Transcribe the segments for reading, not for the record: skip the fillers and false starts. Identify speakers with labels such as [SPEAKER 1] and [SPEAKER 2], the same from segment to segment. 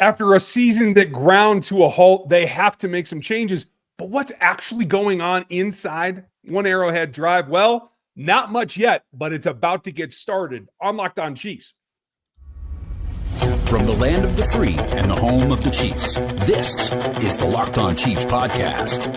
[SPEAKER 1] After a season that ground to a halt, they have to make some changes. But what's actually going on inside One Arrowhead Drive? Well, not much yet, but it's about to get started on Locked On Chiefs.
[SPEAKER 2] From the land of the free and the home of the Chiefs, this is the Locked On Chiefs podcast.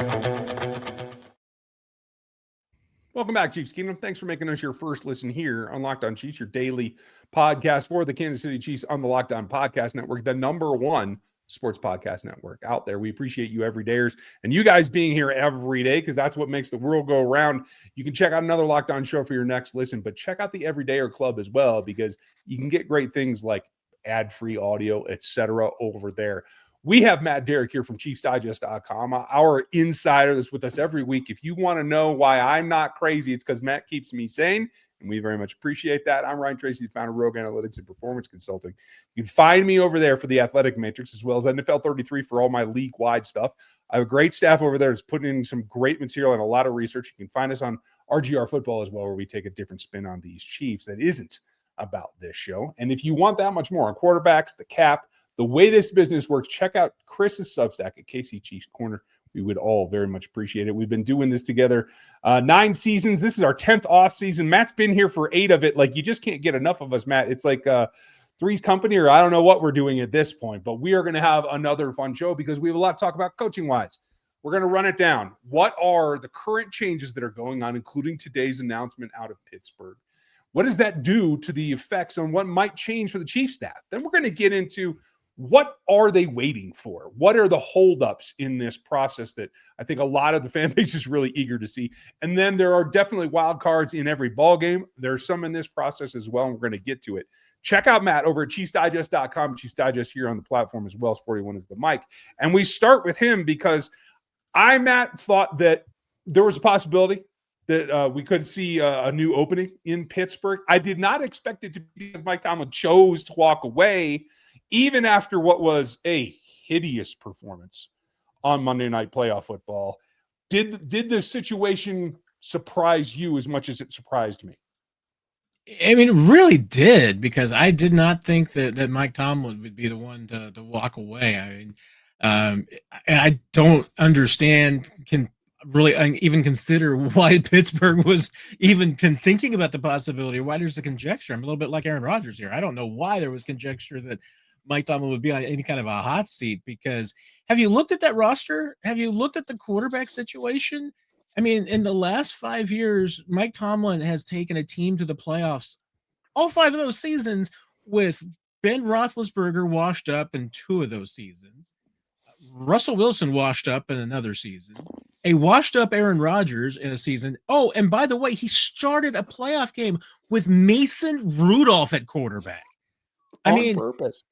[SPEAKER 1] Welcome back, Chiefs Kingdom. Thanks for making us your first listen here on Locked On Chiefs, your daily podcast for the Kansas City Chiefs on the Locked On Podcast Network, the #1 sports podcast network out there. We appreciate you everydayers and you guys being here every day because that's what makes the world go around. You can check out another Locked On show for your next listen, but check out the Everydayer Club as well because you can get great things like ad-free audio, etc. over there. We have Matt Derrick here from ChiefsDigest.com, our insider that's with us every week. If you want to know why I'm not crazy, it's because Matt keeps me sane, and we very much appreciate that. I'm Ryan Tracy, founder of Rogue Analytics and Performance Consulting. You can find me over there for the Athletic Matrix as well as NFL 33 for all my league-wide stuff. I have a great staff over there that's putting in some great material and a lot of research. You can find us on RGR Football as well, where we take a different spin on these Chiefs that isn't about this show. And if you want that much more on quarterbacks, the cap, the way this business works, check out Chris's Substack at KC Chiefs Corner. We would all very much appreciate it. We've been doing this together 9 seasons. This is our 10th off season. Matt's been here for 8 of it. Like, you just can't get enough of us, Matt. It's like Three's Company, or I don't know what we're doing at this point, but we are going to have another fun show because we have a lot to talk about coaching-wise. We're going to run it down. What are the current changes that are going on, including today's announcement out of Pittsburgh? What does that do to the effects on what might change for the Chiefs staff? Then we're going to get into what are they waiting for? What are the holdups in this process that I think a lot of the fan base is really eager to see? And then there are definitely wild cards in every ball game. There's some in this process as well, and we're going to get to it. Check out Matt over at ChiefsDigest.com. Chiefs Digest here on the platform as well as 41 is the mic. And we start with him because Matt, thought that there was a possibility that we could see a new opening in Pittsburgh. I did not expect it to be because Mike Tomlin chose to walk away even after what was a hideous performance on Monday Night Playoff Football. Did the situation surprise you as much as it surprised me?
[SPEAKER 3] I mean, it really did, because I did not think that Mike Tomlin would be the one to walk away. I mean, and I don't understand, can really even consider why Pittsburgh was even thinking about the possibility, or why there's a conjecture. I'm a little bit like Aaron Rodgers here. I don't know why there was conjecture that Mike Tomlin would be on any kind of a hot seat, because have you looked at that roster? Have you looked at the quarterback situation? I mean, in the last 5 years, Mike Tomlin has taken a team to the playoffs, all 5 of those seasons, with Ben Roethlisberger washed up in 2 of those seasons, Russell Wilson washed up in another season, a washed up Aaron Rodgers in a season. Oh, and by the way, he started a playoff game with Mason Rudolph at quarterback. I mean, purpose.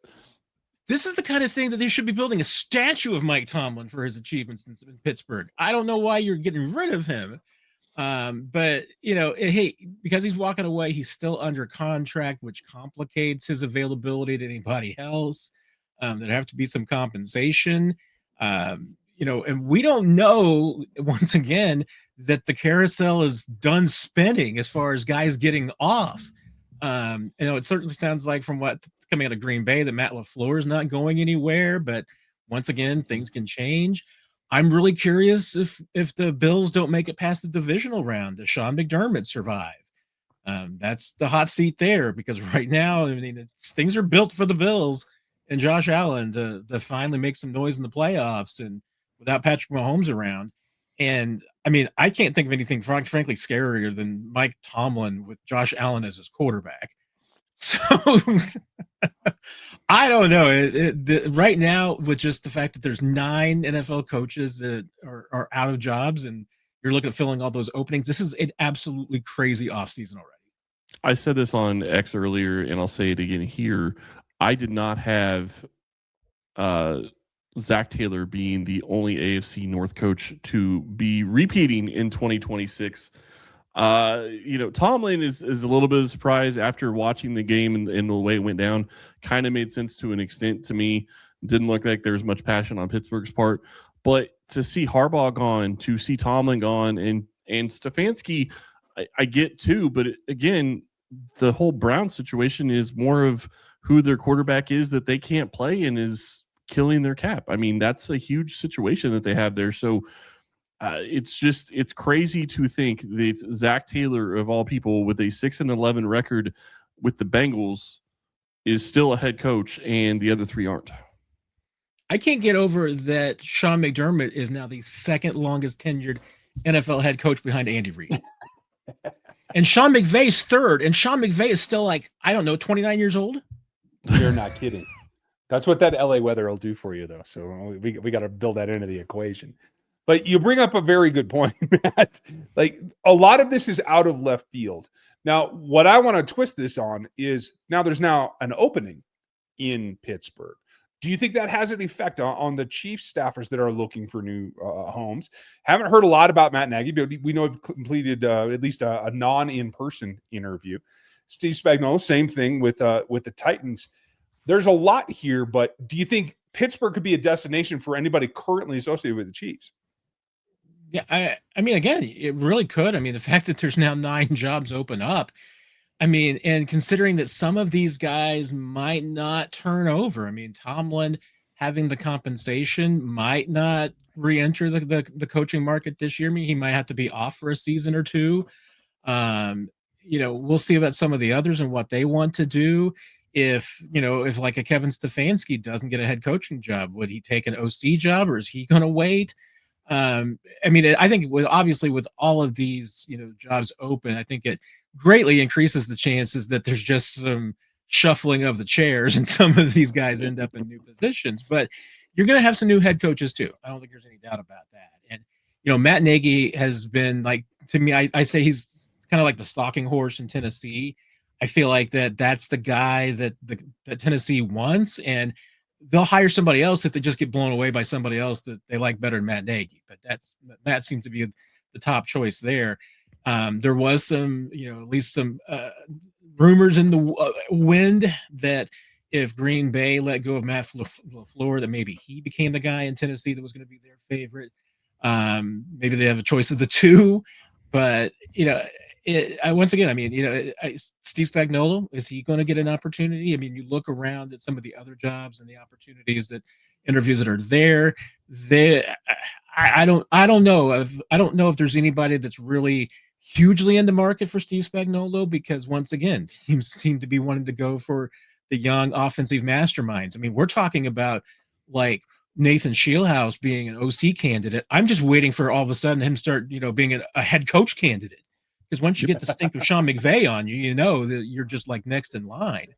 [SPEAKER 3] This is the kind of thing that they should be building a statue of Mike Tomlin for his achievements in Pittsburgh. I don't know why you're getting rid of him. But, hey, because he's walking away, he's still under contract, which complicates his availability to anybody else. There'd have to be some compensation. And we don't know, once again, that the carousel is done spinning as far as guys getting off. It certainly sounds like, from what's coming out of Green Bay, that Matt LaFleur is not going anywhere, but once again, things can change. I'm really curious if the Bills don't make it past the divisional round, does Sean McDermott survive? That's the hot seat there, because right now, I mean, things are built for the Bills and Josh Allen to finally make some noise in the playoffs, and without Patrick Mahomes around. And I mean, I can't think of anything frankly scarier than Mike Tomlin with Josh Allen as his quarterback. So I don't know. Right now, with just the fact that there's 9 NFL coaches that are out of jobs, and you're looking at filling all those openings, this is an absolutely crazy offseason already.
[SPEAKER 4] I said this on X earlier, and I'll say it again here. I did not have Zach Taylor being the only AFC North coach to be repeating in 2026. Tomlin is a little bit of a surprise after watching the game and the way it went down. Kind of made sense to an extent to me. Didn't look like there was much passion on Pittsburgh's part. But to see Harbaugh gone, to see Tomlin gone, and Stefanski, I get too. But again, the whole Brown situation is more of who their quarterback is that they can't play and is killing their cap. I mean, that's a huge situation that they have there. So it's crazy to think that Zach Taylor, of all people, with a 6-11 record with the Bengals, is still a head coach and the other three aren't.
[SPEAKER 3] I can't get over that Sean McDermott is now the second longest tenured NFL head coach behind Andy Reid. And Sean McVay's third, and Sean McVay is still like, I don't know, 29 years old?
[SPEAKER 1] You're not kidding. That's what that LA weather will do for you, though. So we got to build that into the equation. But you bring up a very good point, Matt. Like, a lot of this is out of left field. Now, what I want to twist this on is there's now an opening in Pittsburgh. Do you think that has an effect on the Chiefs staffers that are looking for new homes? Haven't heard a lot about Matt Nagy, but we know have completed at least a non-in-person interview. Steve Spagnuolo, same thing with the Titans. There's a lot here, but do you think Pittsburgh could be a destination for anybody currently associated with the Chiefs?
[SPEAKER 3] Yeah, I mean, again, it really could. I mean, the fact that there's now 9 jobs open up, I mean, and considering that some of these guys might not turn over. I mean, Tomlin having the compensation might not re-enter the coaching market this year. I mean, he might have to be off for a season or two. We'll see about some of the others and what they want to do. If like a Kevin Stefanski doesn't get a head coaching job, would he take an OC job, or is he going to wait? I mean, I think with all of these, jobs open, I think it greatly increases the chances that there's just some shuffling of the chairs and some of these guys end up in new positions. But you're going to have some new head coaches too. I don't think there's any doubt about that. And, Matt Nagy has been, like, to me, I say he's kind of like the stalking horse in Tennessee. I feel like that's the guy that Tennessee wants, and they'll hire somebody else if they just get blown away by somebody else that they like better than Matt Nagy. But Matt seems to be the top choice there. There was some, at least some rumors in the wind that if Green Bay let go of Matt LaFleur, that maybe he became the guy in Tennessee that was going to be their favorite. Maybe they have a choice of the two, but once again, I mean, Steve Spagnuolo, is he going to get an opportunity? I mean, you look around at some of the other jobs and the opportunities interviews that are there. I don't know if there's anybody that's really hugely in the market for Steve Spagnuolo, because once again, teams seem to be wanting to go for the young offensive masterminds. I mean, we're talking about like Nathan Shieldhouse being an OC candidate. I'm just waiting for all of a sudden him start, being a head coach candidate. Because once you get the stink of Sean McVay on you, you know that you're just like next in line.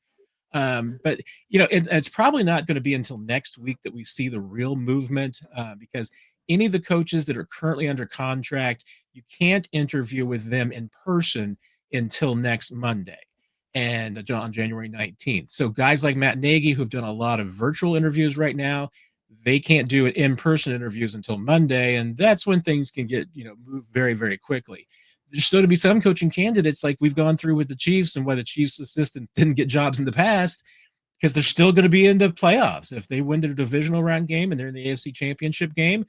[SPEAKER 3] But it's probably not going to be until next week that we see the real movement, because any of the coaches that are currently under contract, you can't interview with them in person until next Monday, and on January 19th. So guys like Matt Nagy, who've done a lot of virtual interviews right now, they can't do in-person interviews until Monday, and that's when things can get moved very, very quickly. There's still to be some coaching candidates like we've gone through with the Chiefs, and why the Chiefs assistants didn't get jobs in the past, because they're still going to be in the playoffs. If they win their divisional round game and they're in the AFC Championship game,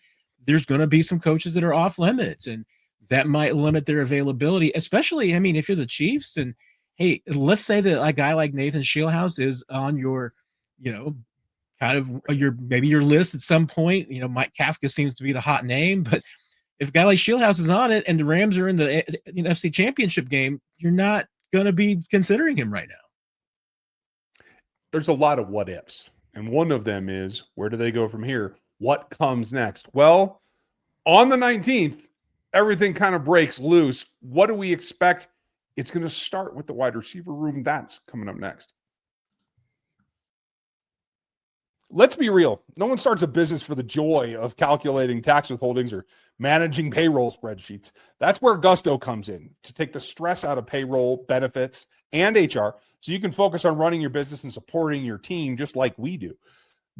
[SPEAKER 3] there's going to be some coaches that are off limits, and that might limit their availability, especially, I mean, if you're the Chiefs and, hey, let's say that a guy like Nathan Shieldhouse is on your, kind of your list at some point. Mike Kafka seems to be the hot name, but if a guy like Shieldhouse is on it and the Rams are in the NFC Championship game, you're not going to be considering him right now.
[SPEAKER 1] There's a lot of what ifs, and one of them is, where do they go from here? What comes next? Well, on the 19th, everything kind of breaks loose. What do we expect? It's going to start with the wide receiver room. That's coming up next. Let's be real. No one starts a business for the joy of calculating tax withholdings or managing payroll spreadsheets. That's where Gusto comes in, to take the stress out of payroll, benefits, and HR, so you can focus on running your business and supporting your team just like we do.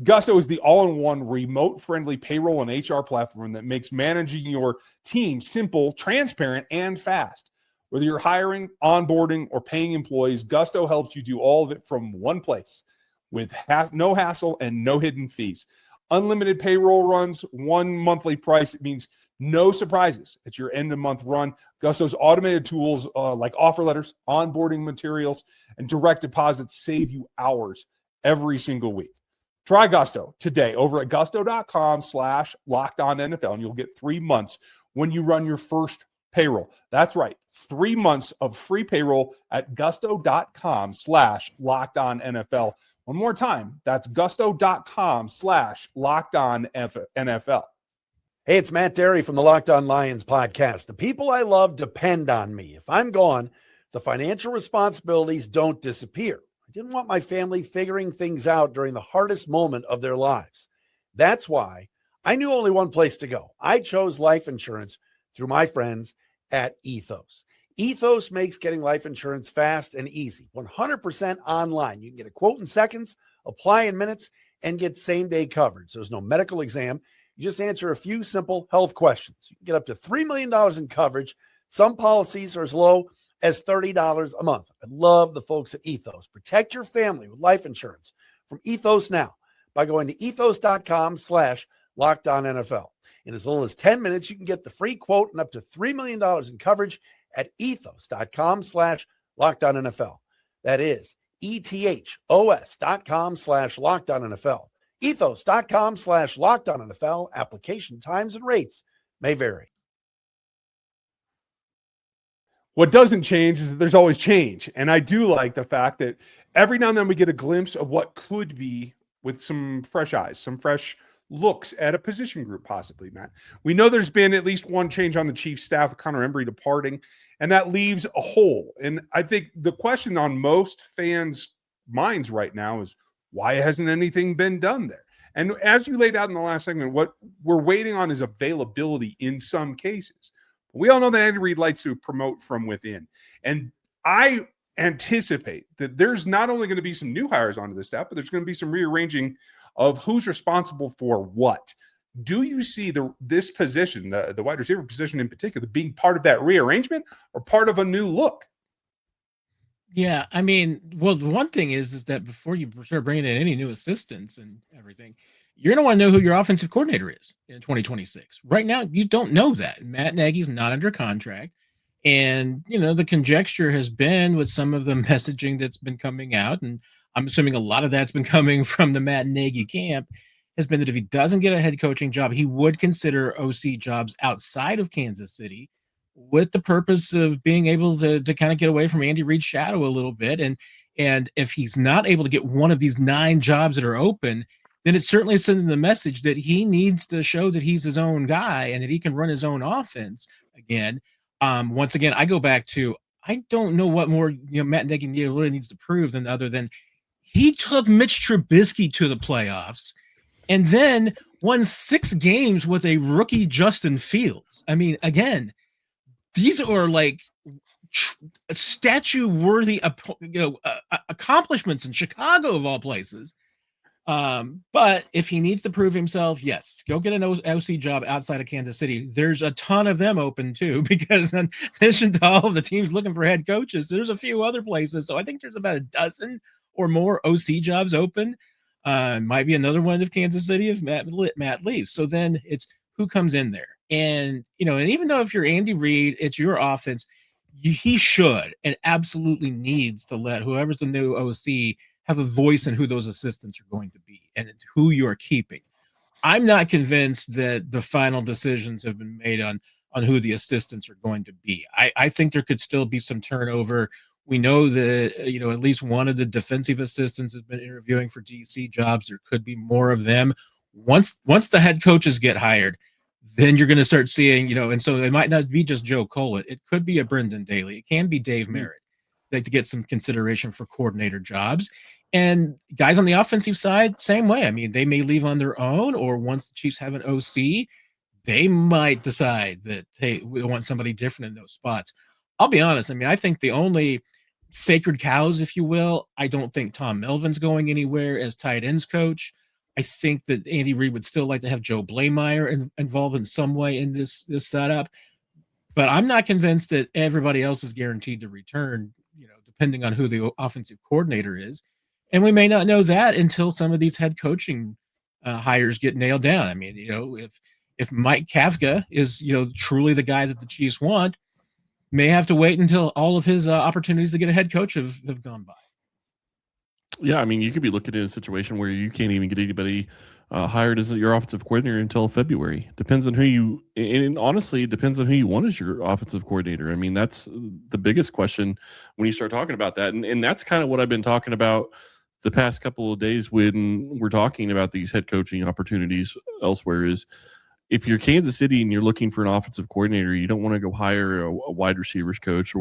[SPEAKER 1] Gusto is the all-in-one remote-friendly payroll and HR platform that makes managing your team simple, transparent, and fast. Whether you're hiring, onboarding, or paying employees, Gusto helps you do all of it from one place, with no hassle and no hidden fees. Unlimited payroll runs, one monthly price. It means no surprises at your end-of-month run. Gusto's automated tools like offer letters, onboarding materials, and direct deposits save you hours every single week. Try Gusto today over at gusto.com/lockedonnfl, and you'll get 3 months when you run your first payroll. That's right. 3 months of free payroll at gusto.com/lockedonnfl. One more time. That's gusto.com/lockedonnfl.
[SPEAKER 5] Hey, it's Matt Derrick from the Locked On Lions podcast. The people I love depend on me. If I'm gone, the financial responsibilities don't disappear. I didn't want my family figuring things out during the hardest moment of their lives. That's why I knew only one place to go. I chose life insurance through my friends at Ethos. Ethos makes getting life insurance fast and easy, 100% online. You can get a quote in seconds, apply in minutes, and get same-day coverage. There's no medical exam. You just answer a few simple health questions. You can get up to $3 million in coverage. Some policies are as low as $30 a month. I love the folks at Ethos. Protect your family with life insurance from Ethos now by going to ethos.com/lockedonnfl. In as little as 10 minutes, you can get the free quote and up to $3 million in coverage at ethos.com/lockedonnfl. That is ethos.com/lockedonnfl. Ethos.com/lockedonnfl. Application times and rates may vary.
[SPEAKER 1] What doesn't change is that there's always change. And I do like the fact that every now and then we get a glimpse of what could be with some fresh eyes, some fresh looks at a position group, possibly, Matt. We know there's been at least one change on the Chiefs staff, Connor Embry departing, and that leaves a hole. And I think the question on most fans' minds right now is, why hasn't anything been done there? And as you laid out in the last segment, what we're waiting on is availability in some cases. We all know that Andy Reid likes to promote from within. And I anticipate that there's not only going to be some new hires onto the staff, but there's going to be some rearranging of who's responsible for what. Do you see this position, the wide receiver position in particular, being part of that rearrangement or part of a new look?
[SPEAKER 3] Yeah, I mean, well, the one thing is that before you start bringing in any new assistants and everything, you're going to want to know who your offensive coordinator is in 2026. Right now, you don't know that. Matt Nagy's not under contract. And, the conjecture has been with some of the messaging that's been coming out, and I'm assuming a lot of that's been coming from the Matt Nagy camp, has been that if he doesn't get a head coaching job, he would consider OC jobs outside of Kansas City with the purpose of being able to kind of get away from Andy Reid's shadow a little bit. And if he's not able to get one of these 9 jobs that are open, then it certainly sends the message that he needs to show that he's his own guy and that he can run his own offense again. Once again, I go back to, I don't know what more Matt Nagy really needs to prove other than he took Mitch Trubisky to the playoffs and then won 6 games with a rookie Justin Fields. I mean, again, these are like statue-worthy accomplishments in Chicago, of all places. But if he needs to prove himself, yes, go get an OC job outside of Kansas City. There's a ton of them open too, because in addition to all of the teams looking for head coaches, there's a few other places. So I think there's about a dozen or more OC jobs open. Might be another one of Kansas City if Matt leaves. So then it's who comes in there. And, and even though if you're Andy Reid, it's your offense, he should and absolutely needs to let whoever's the new OC have a voice in who those assistants are going to be and who you are keeping. I'm not convinced that the final decisions have been made on who the assistants are going to be. I think there could still be some turnover. We know that, at least one of the defensive assistants has been interviewing for DC jobs. There could be more of them. Once the head coaches get hired, then you're going to start seeing, and so it might not be just Joe Cole. It could be a Brendan Daly. It can be Dave Merritt to get some consideration for coordinator jobs. And guys on the offensive side, same way. I mean, they may leave on their own, or once the Chiefs have an OC, they might decide that, hey, we want somebody different in those spots. I'll be honest. I mean, I think the only sacred cows, if you will, I don't think Tom Melvin's going anywhere as tight ends coach. I think that Andy Reid would still like to have Joe Blameyer involved in some way in this setup. But I'm not convinced that everybody else is guaranteed to return, depending on who the offensive coordinator is. And we may not know that until some of these head coaching hires get nailed down. I mean, if Mike Kafka is, truly the guy that the Chiefs want, may have to wait until all of his opportunities to get a head coach have gone by.
[SPEAKER 4] Yeah, I mean, you could be looking at a situation where you can't even get anybody hired as your offensive coordinator until February. Depends on who you, and honestly, it depends on who you want as your offensive coordinator. I mean, that's the biggest question when you start talking about that. And that's kind of what I've been talking about the past couple of days when we're talking about these head coaching opportunities elsewhere is if you're Kansas City and you're looking for an offensive coordinator, you don't want to go hire a wide receivers coach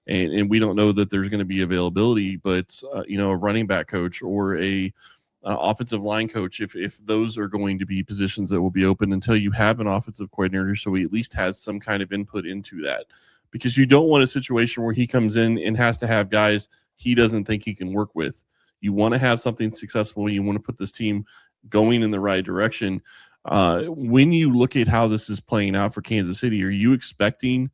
[SPEAKER 4] and we don't know that there's going to be availability, but a running back coach or a offensive line coach, if those are going to be positions that will be open until you have an offensive coordinator, so he at least has some kind of input into that, because you don't want a situation where he comes in and has to have guys he doesn't think he can work with. You want to have something successful. You want to put this team going in the right direction. When you look at how this is playing out for Kansas City, are you expecting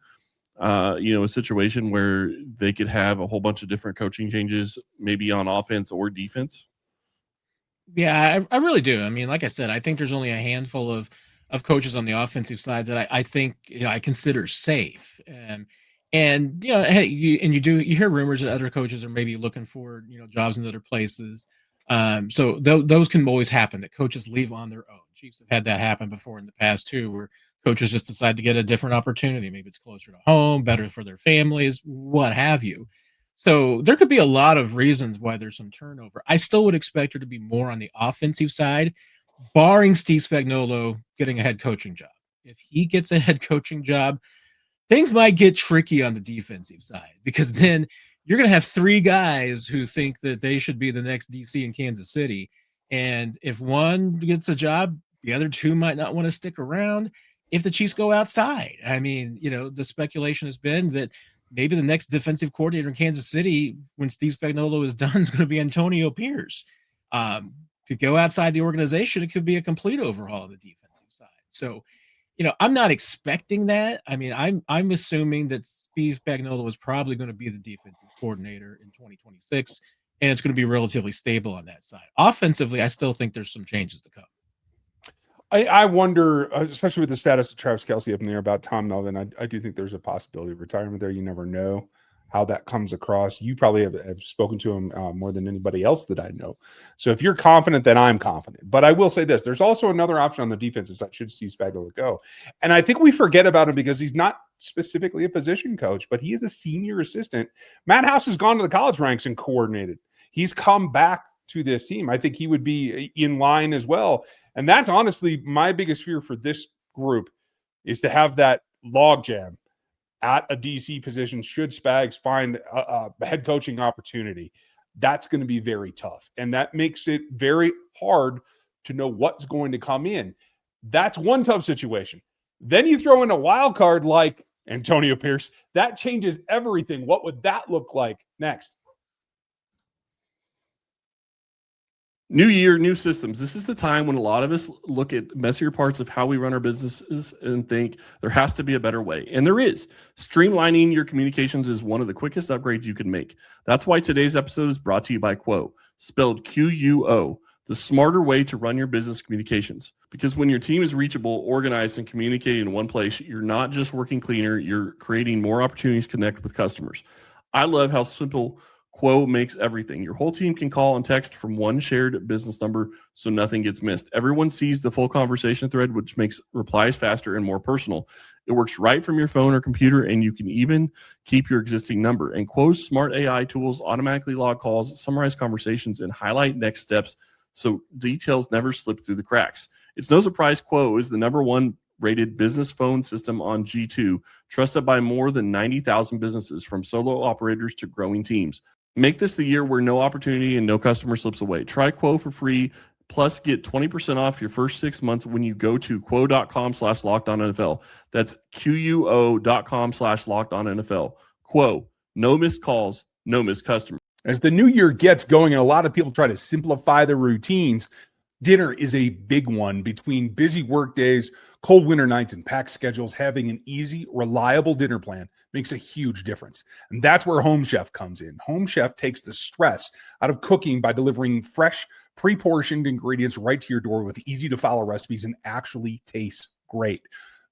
[SPEAKER 4] a situation where they could have a whole bunch of different coaching changes, maybe on offense or defense?
[SPEAKER 3] Yeah, I really do. I mean, like I said, I think there's only a handful of coaches on the offensive side that I think I consider safe. And hey, you hear rumors that other coaches are maybe looking for jobs in other places. So those can always happen, that coaches leave on their own. Chiefs have had that happen before in the past too, where coaches just decide to get a different opportunity. Maybe it's closer to home, better for their families, what have you. So there could be a lot of reasons why there's some turnover. I still would expect her to be more on the offensive side, barring Steve Spagnuolo getting a head coaching job. If he gets a head coaching job, things might get tricky on the defensive side, because then you're going to have three guys who think that they should be the next DC in Kansas City. And if one gets a job, the other two might not want to stick around if the Chiefs go outside. I mean, the speculation has been that maybe the next defensive coordinator in Kansas City, when Steve Spagnuolo is done, is going to be Antonio Pierce. To go outside the organization, it could be a complete overhaul of the defensive side. So, I'm not expecting that. I mean, I'm assuming that Steve Spagnuolo is probably going to be the defensive coordinator in 2026, and it's going to be relatively stable on that side. Offensively, I still think there's some changes to come.
[SPEAKER 1] I wonder, especially with the status of Travis Kelce up in there, about Tom Melvin. I do think there's a possibility of retirement there. You never know how that comes across. You probably have spoken to him more than anybody else that I know. So if you're confident, then I'm confident. But I will say this, there's also another option on the defensive side should Steve Spagnuolo go. And I think we forget about him because he's not specifically a position coach, but he is a senior assistant. Matt House has gone to the college ranks and coordinated. He's come back to this team. I think he would be in line as well. And that's honestly my biggest fear for this group, is to have that logjam at a DC position should Spags find a head coaching opportunity. That's going to be very tough. And that makes it very hard to know what's going to come in. That's one tough situation. Then you throw in a wild card like Antonio Pierce. That changes everything. What would that look like next?
[SPEAKER 4] New year, new systems. This is the time when a lot of us look at messier parts of how we run our businesses and think there has to be a better way. And there is. Streamlining your communications is one of the quickest upgrades you can make. That's why today's episode is brought to you by Quo, spelled Quo, the smarter way to run your business communications. Because when your team is reachable, organized, and communicating in one place, you're not just working cleaner, you're creating more opportunities to connect with customers. I love how simple Quo makes everything. Your whole team can call and text from one shared business number, so nothing gets missed. Everyone sees the full conversation thread, which makes replies faster and more personal. It works right from your phone or computer, and you can even keep your existing number. And Quo's smart AI tools automatically log calls, summarize conversations, and highlight next steps, so details never slip through the cracks. It's no surprise Quo is the #1 rated business phone system on G2, trusted by more than 90,000 businesses, from solo operators to growing teams. Make this the year where no opportunity and no customer slips away. Try Quo for free, plus get 20% off your first 6 months when you go to quo.com/LockedOnNFL. That's QUO.com/LockedOnNFL. Quo, no missed calls, no missed customers.
[SPEAKER 1] As the new year gets going and a lot of people try to simplify their routines, dinner is a big one. Between busy work days, cold winter nights, and packed schedules, having an easy, reliable dinner plan makes a huge difference. And that's where Home Chef comes in. Home Chef takes the stress out of cooking by delivering fresh, pre-portioned ingredients right to your door with easy-to-follow recipes and actually tastes great.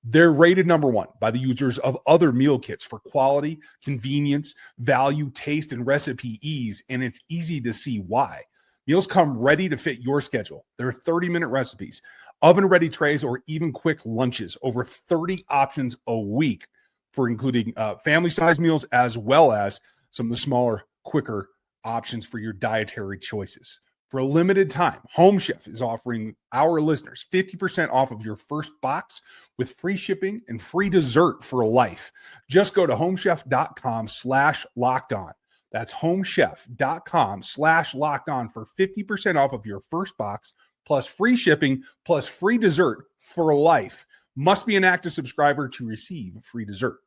[SPEAKER 1] They're rated number one by the users of other meal kits for quality, convenience, value, taste, and recipe ease, and it's easy to see why. Meals come ready to fit your schedule. They're 30-minute recipes, oven-ready trays, or even quick lunches. Over 30 options a week for including family-sized meals as well as some of the smaller, quicker options for your dietary choices. For a limited time, Home Chef is offering our listeners 50% off of your first box with free shipping and free dessert for life. Just go to homechef.com/lockedon. That's homechef.com/lockedon for 50% off of your first box plus free shipping plus free dessert for life. Must be an active subscriber to receive free dessert.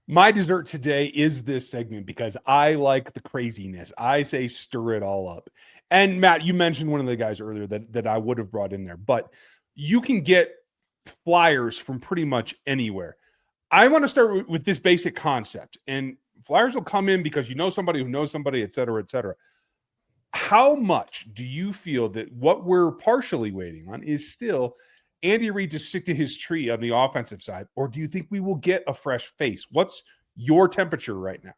[SPEAKER 1] My dessert today is this segment because I like the craziness. I say stir it all up. And Matt, you mentioned one of the guys earlier that I would have brought in there, but you can get flyers from pretty much anywhere. I want to start with this basic concept, and flyers will come in because you know somebody who knows somebody, et cetera, et cetera. How much do you feel that what we're partially waiting on is still Andy Reid to stick to his tree on the offensive side, or do you think we will get a fresh face? What's your temperature right now?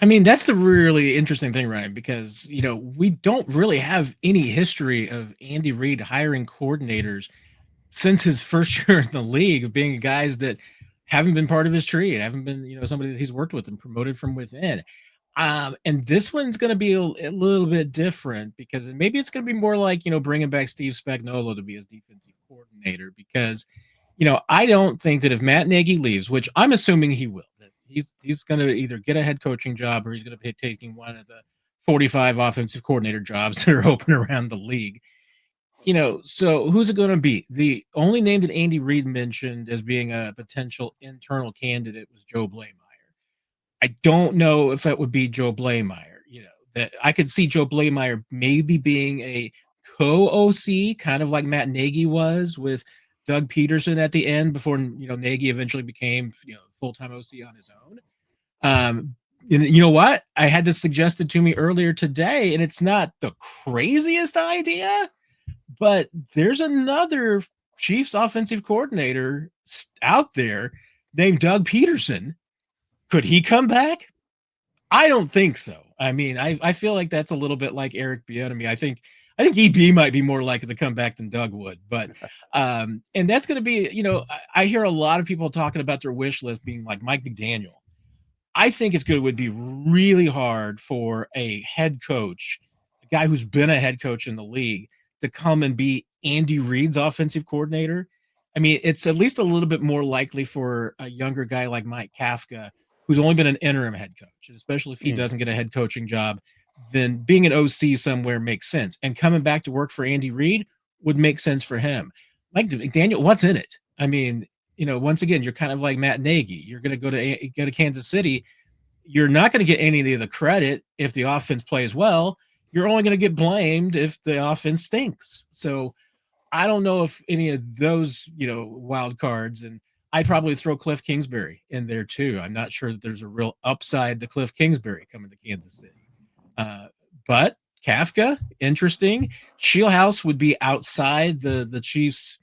[SPEAKER 3] I mean, that's the really interesting thing, Ryan, because, we don't really have any history of Andy Reid hiring coordinators since his first year in the league of being guys that haven't been part of his tree, haven't been, somebody that he's worked with and promoted from within. And this one's going to be a little bit different because maybe it's going to be more like, bringing back Steve Spagnuolo to be his defensive coordinator because, I don't think that if Matt Nagy leaves, which I'm assuming he will, that he's going to either get a head coaching job or he's going to be taking one of the 45 offensive coordinator jobs that are open around the league. So who's it going to be? The only name that Andy Reid mentioned as being a potential internal candidate was Joe Blameyer. I don't know if that would be Joe Blameyer. That I could see Joe Blameyer maybe being a co-OC, kind of like Matt Nagy was with Doug Peterson at the end before, Nagy eventually became, full-time OC on his own. And you know what? I had this suggested to me earlier today, and it's not the craziest idea, but there's another Chiefs offensive coordinator out there named Doug Peterson. Could he come back? I don't think so. I mean, I feel like that's a little bit like Eric Bieniemy. I think EB might be more likely to come back than Doug would. But and that's going to be, I hear a lot of people talking about their wish list being like Mike McDaniel. I think would be really hard for a head coach, a guy who's been a head coach in the league, to come and be Andy Reid's offensive coordinator. I mean, it's at least a little bit more likely for a younger guy like Mike Kafka, who's only been an interim head coach, and especially if he doesn't get a head coaching job, then being an OC somewhere makes sense. And coming back to work for Andy Reid would make sense for him. Mike McDaniel, what's in it? I mean, once again, you're kind of like Matt Nagy. You're going to go to Kansas City. You're not going to get any of the credit if the offense plays well. You're only going to get blamed if the offense stinks. So I don't know if any of those, wild cards, and I'd probably throw Cliff Kingsbury in there too. I'm not sure that there's a real upside to Cliff Kingsbury coming to Kansas City. But Kafka, interesting. Shieldhouse would be outside the Chiefs'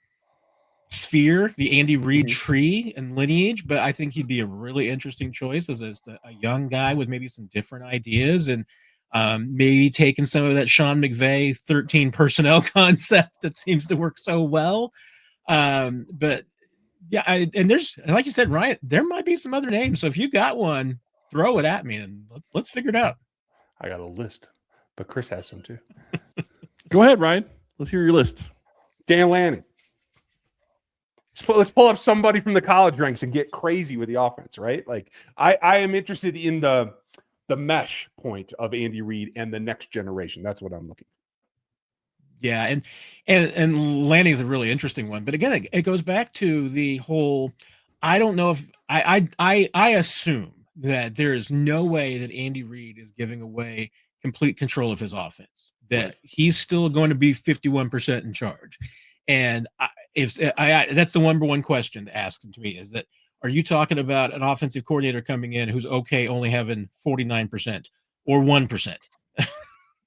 [SPEAKER 3] sphere, the Andy Reid tree and lineage, but I think he'd be a really interesting choice as a young guy with maybe some different ideas and maybe taking some of that Sean McVay 13 personnel concept that seems to work so well. But yeah, and there's, like you said, Ryan, there might be some other names. So if you got one, throw it at me and let's figure it out.
[SPEAKER 1] I got a list, but Chris has some too.
[SPEAKER 4] Go ahead, Ryan. Let's hear your list.
[SPEAKER 1] Dan Lanning. Let's pull up somebody from the college ranks and get crazy with the offense, right? Like I am interested in the mesh point of Andy Reid and the next generation. That's what I'm looking for.
[SPEAKER 3] Yeah, and Lanning's a really interesting one. But again, it goes back to the whole, I don't know if I assume that there is no way that Andy Reid is giving away complete control of his offense, that he's still going to be 51% in charge. And that's the number one question to ask to me is that, are you talking about an offensive coordinator coming in who's okay only having 49% or 1%?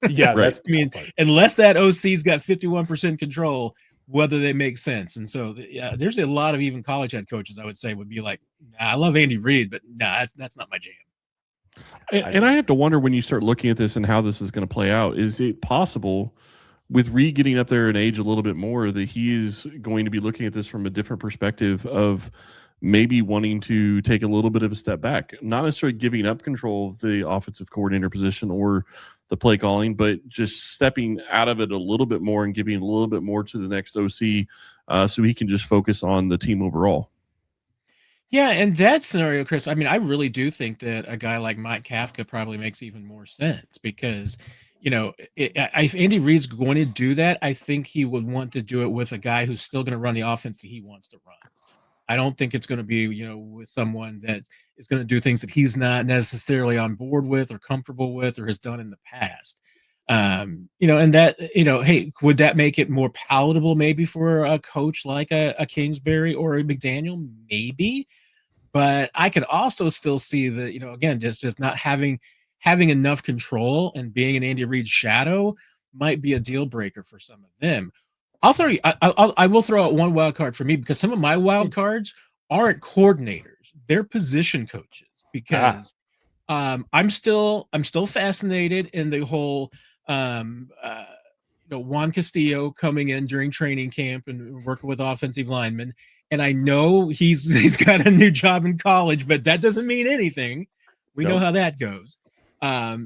[SPEAKER 1] Yeah,
[SPEAKER 4] Right.
[SPEAKER 1] that's
[SPEAKER 3] I mean, unless that OC's got 51% control, whether they make sense. And so, yeah, there's a lot of even college head coaches I would say would be like, nah, I love Andy Reid, but nah, that's not my jam.
[SPEAKER 4] And I have to wonder when you start looking at this and how this is going to play out, is it possible with Reid getting up there in age a little bit more that he is going to be looking at this from a different perspective of maybe wanting to take a little bit of a step back, not necessarily giving up control of the offensive coordinator position or the play calling, but just stepping out of it a little bit more and giving a little bit more to the next OC so he can just focus on the team overall.
[SPEAKER 3] Yeah, in that scenario, Chris, I mean, I really do think that a guy like Mike Kafka probably makes even more sense because, if Andy Reid's going to do that, I think he would want to do it with a guy who's still going to run the offense that he wants to run. I don't think it's going to be, with someone that is going to do things that he's not necessarily on board with or comfortable with or has done in the past. And that, hey, would that make it more palatable maybe for a coach like a Kingsbury or a McDaniel? Maybe. But I could also still see that, again, just not having enough control and being an Andy Reid shadow might be a deal breaker for some of them. I will throw out one wild card for me because some of my wild cards aren't coordinators; they're position coaches. Because I'm still fascinated in the whole Juan Castillo coming in during training camp and working with offensive linemen. And I know he's got a new job in college, but that doesn't mean anything. We know how that goes. But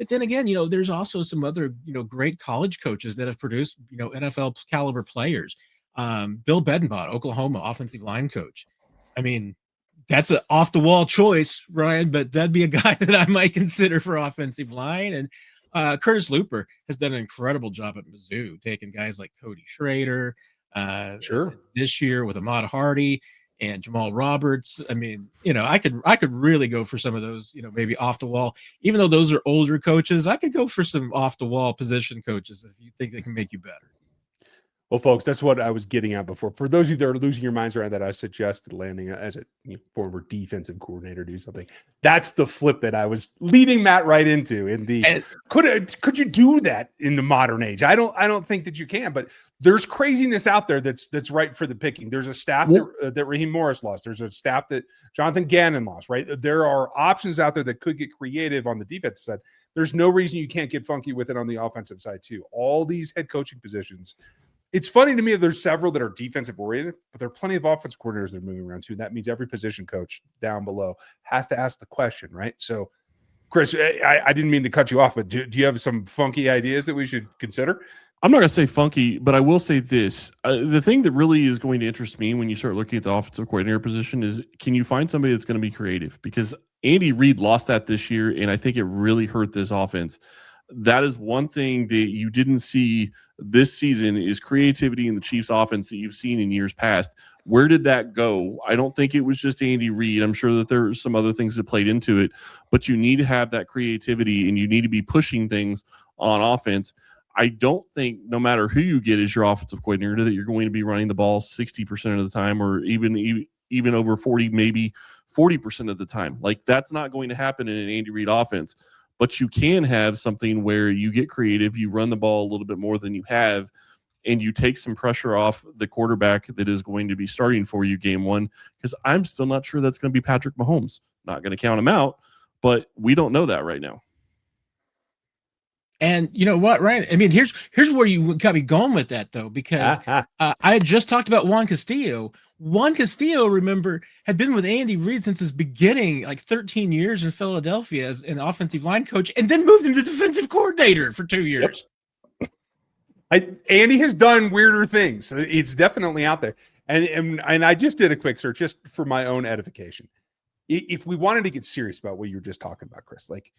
[SPEAKER 3] then again, there's also some other, great college coaches that have produced, NFL caliber players. Bill Bedenbaugh, Oklahoma offensive line coach. I mean, that's an off the wall choice, Ryan, but that'd be a guy that I might consider for offensive line. And Curtis Looper has done an incredible job at Mizzou, taking guys like Cody Schrader, this year with Ahmad Hardy and Jamal Roberts. I mean, I could really go for some of those, maybe off the wall, even though those are older coaches. I could go for some off the wall position coaches if you think they can make you better.
[SPEAKER 1] Well, folks, that's what I was getting at before. For those of you that are losing your minds around that, I suggested landing as a former defensive coordinator do something. That's the flip that I was leading Matt right into. Could you do that in the modern age? I don't think that you can, but there's craziness out there that's right for the picking. There's a staff that Raheem Morris lost. There's a staff that Jonathan Gannon lost. Right, there are options out there that could get creative on the defensive side. There's no reason you can't get funky with it on the offensive side too. All these head coaching positions. It's funny to me that there's several that are defensive oriented, but there are plenty of offensive coordinators that are moving around too. That means every position coach down below has to ask the question, right? So, Chris, I didn't mean to cut you off, but do you have some funky ideas that we should consider?
[SPEAKER 4] I'm not going to say funky, but I will say this. The thing that really is going to interest me when you start looking at the offensive coordinator position is, can you find somebody that's going to be creative? Because Andy Reid lost that this year, and I think it really hurt this offense. That is one thing that you didn't see this season is creativity in the Chiefs offense that you've seen in years past. Where did that go? I don't think it was just Andy Reid. I'm sure that there are some other things that played into it, but you need to have that creativity and you need to be pushing things on offense. I don't think no matter who you get as your offensive coordinator that you're going to be running the ball 60% of the time or even over 40, maybe 40% of the time. Like that's not going to happen in an Andy Reid offense. But you can have something where you get creative, you run the ball a little bit more than you have, and you take some pressure off the quarterback that is going to be starting for you game one. Because I'm still not sure that's going to be Patrick Mahomes. Not going to count him out, but we don't know that right now.
[SPEAKER 3] And you know what, Ryan? I mean, here's where you got me going with that, though, because I had just talked about Juan Castillo. Juan Castillo, remember, had been with Andy Reid since his beginning, like 13 years in Philadelphia as an offensive line coach, and then moved him to defensive coordinator for 2 years.
[SPEAKER 1] Yep. Andy has done weirder things. It's definitely out there. And I just did a quick search just for my own edification. If we wanted to get serious about what you were just talking about, Chris, like,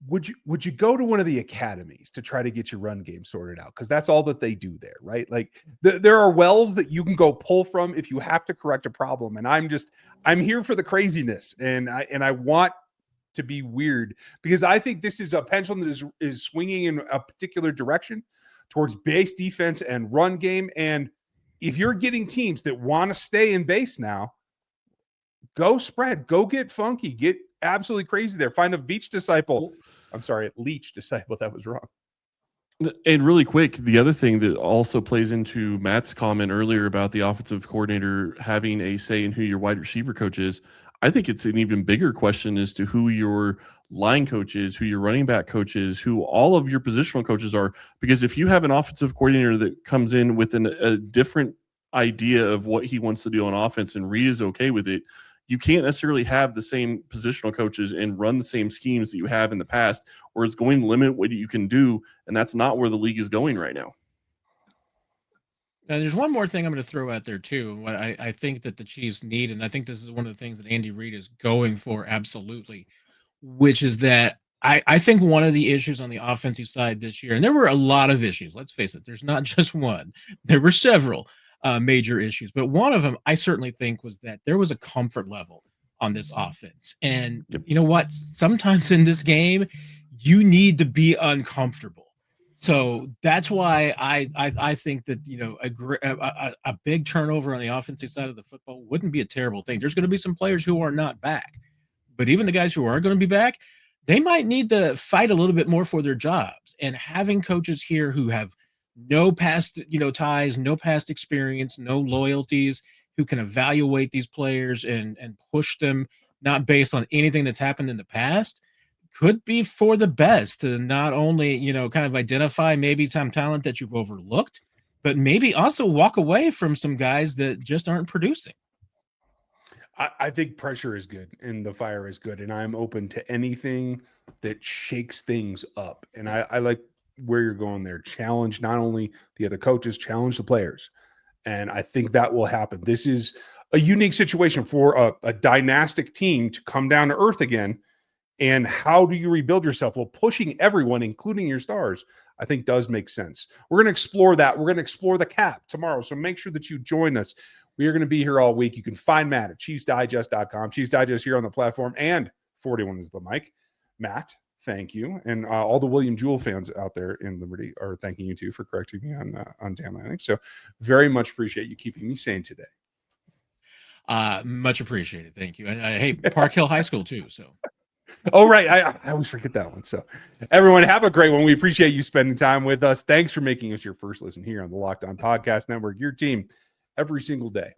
[SPEAKER 1] would you go to one of the academies to try to get your run game sorted out? Because that's all that they do there, right? Like there are wells that you can go pull from if you have to correct a problem. And I'm here for the craziness, and I want to be weird because I think this is a pendulum that is swinging in a particular direction towards base defense and run game. And if you're getting teams that want to stay in base now, go spread, go get funky, get absolutely crazy there. Find a Veach disciple. Leach decided that was wrong.
[SPEAKER 4] And really quick, the other thing that also plays into Matt's comment earlier about the offensive coordinator having a say in who your wide receiver coach is, I think it's an even bigger question as to who your line coach is, who your running back coach is, who all of your positional coaches are. Because if you have an offensive coordinator that comes in with a different idea of what he wants to do on offense and Reid is okay with it, you can't necessarily have the same positional coaches and run the same schemes that you have in the past, or it's going to limit what you can do, and that's not where the league is going right now.
[SPEAKER 3] And there's one more thing I'm going to throw out there too. What I think that the Chiefs need, and I think this is one of the things that Andy Reid is going for absolutely, which is that I think one of the issues on the offensive side this year, and there were a lot of issues, let's face it, there's not just one, there were several major issues, but one of them I certainly think was that there was a comfort level on this offense. And you know what? Sometimes in this game, you need to be uncomfortable. So that's why I think that, you know, a big turnover on the offensive side of the football wouldn't be a terrible thing. There's going to be some players who are not back, but even the guys who are going to be back, they might need to fight a little bit more for their jobs. And having coaches here who have no past, you know, ties, no past experience, no loyalties, who can evaluate these players and push them not based on anything that's happened in the past, could be for the best to not only, you know, kind of identify maybe some talent that you've overlooked, but maybe also walk away from some guys that just aren't producing.
[SPEAKER 1] I think pressure is good and the fire is good, and I'm open to anything that shakes things up. And I like where you're going there. Challenge not only the other coaches, challenge the players. And I think that will happen. This is a unique situation for a dynastic team to come down to earth again. And how do you rebuild yourself? Well, pushing everyone, including your stars, I think does make sense. We're going to explore that. We're going to explore the cap tomorrow. So make sure that you join us. We are going to be here all week. You can find Matt at ChiefsDigest.com. Chiefs Digest here on the platform, and 41 is the mic. Matt, thank you. And all the William Jewell fans out there in Liberty are thanking you too for correcting me on Dan Lanning. So very much appreciate you keeping me sane today.
[SPEAKER 3] Much appreciated. Thank you. And hey, Park Hill High School too. So.
[SPEAKER 1] Oh, right. I always forget that one. So everyone have a great one. We appreciate you spending time with us. Thanks for making us your first listen here on the Locked On Podcast Network, your team every single day.